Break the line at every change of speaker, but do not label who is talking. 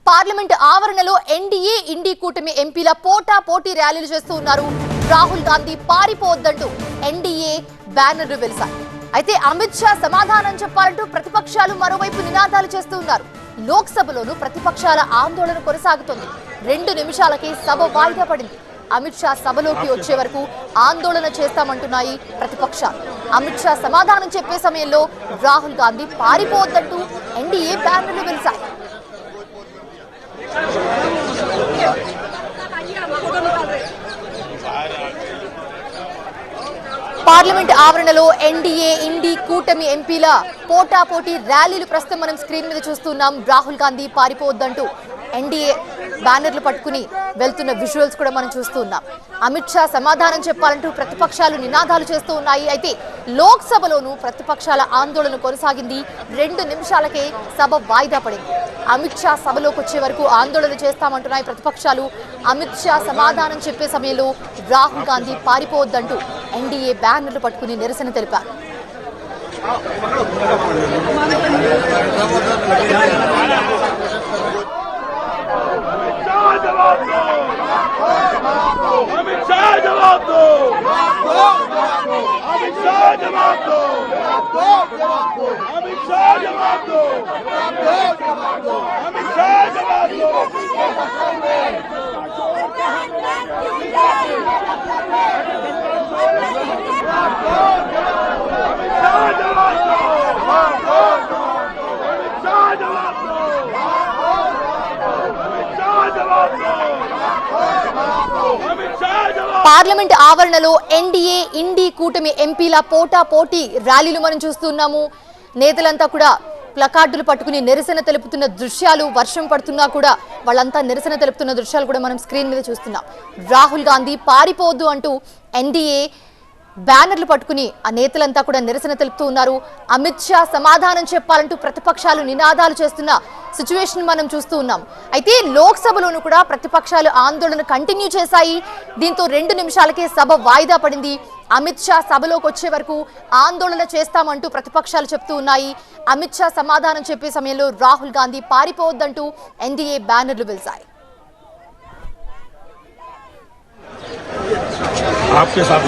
Parliament ఆవరణలో NDA ఇండి కూటమి ఎంపీల పోటీ ర్యాలీలు చేస్తూ ఉన్నారు. రాహుల్ గాంధీ పారిపోవద్దంటూ ఎన్డీఏ బ్యానర్లు వెలిశాయి. అయితే అమిత్ షా సమాధానం చెప్పాలంటూ ప్రతిపక్షాలు మరోవైపు నినాదాలు చేస్తూ ఉన్నారు. లోక్సభలోనూ ప్రతిపక్షాల ఆందోళన కొనసాగుతోంది. 2 నిమిషాలకే సభ వాయిదా పడింది. అమిత్ షా సభలోకి వచ్చే వరకు ఆందోళన చేస్తామంటున్నాయి ప్రతిపక్షాలు. అమిత్ షా సమాధానం చెప్పే సమయంలో రాహుల్ గాంధీ పారిపోవద్దంటూ ఎన్డీఏ బ్యానర్లు వెలిశాయి. పార్లమెంట్ ఆవరణలో ఎన్డీఏ ఇండి కూటమి ఎంపీల పోటీ ర్యాలీలు ప్రస్తుతం మనం స్క్రీన్ మీద చూస్తున్నాం. రాహుల్ గాంధీ పారిపోవద్దంటూ ఎన్డీఏ బ్యానర్లు పట్టుకుని వెళ్తున్న విజువల్స్ కూడా మనం చూస్తూ ఉన్నాం. అమిత్ షా సమాధానం చెప్పాలంటూ ప్రతిపక్షాలు నినాదాలు చేస్తూ ఉన్నాయి. అయితే లోక్సభలోనూ ప్రతిపక్షాల ఆందోళన కొనసాగింది. 2 నిమిషాలకే సభ వాయిదా పడింది. అమిత్ షా సభలోకి వచ్చే వరకు ఆందోళన చేస్తామంటున్నాయి ప్రతిపక్షాలు. అమిత్ షా సమాధానం చెప్పే సమయంలో రాహుల్ గాంధీ పారిపోవద్దంటూ ఎన్డీఏ బ్యానర్లు పట్టుకుని నిరసన తెలిపారు. పార్లమెంట్ ఆవరణలో ఎన్డీఏ ఇండి కూటమి ఎంపీల పోటీ ర్యాలీలు మనం చూస్తున్నాము. నేతలంతా కూడా ప్లకార్డులు పట్టుకుని నిరసన తెలుపుతున్న దృశ్యాలు, వర్షం పడుతున్నా కూడా వాళ్ళంతా నిరసన తెలుపుతున్న దృశ్యాలు కూడా మనం స్క్రీన్ మీద చూస్తున్నాం. రాహుల్ గాంధీ పారిపోవద్దు అంటూ ఎన్డీఏ బ్యానర్లు పట్టుకుని ఆ నేతలంతా కూడా నిరసన తెలుపుతూ ఉన్నారు. అమిత్ షా సమాధానం చెప్పాలంటూ ప్రతిపక్షాలు నినాదాలు చేస్తున్న సిచ్యువేషన్ మనం చూస్తూ ఉన్నాం. అయితే లోక్సభలోనూ కూడా ప్రతిపక్షాలు ఆందోళన కంటిన్యూ చేశాయి. దీంతో 2 నిమిషాలకే సభ వాయిదా పడింది. అమిత్ షా సభలోకి వచ్చే వరకు ఆందోళన చేస్తామంటూ ప్రతిపక్షాలు చెప్తూ ఉన్నాయి. అమిత్ షా సమాధానం చెప్పే సమయంలో రాహుల్ గాంధీ పారిపోవద్దంటూ ఎన్డీఏ బ్యానర్లు వెలిశాయి.
आपके साथ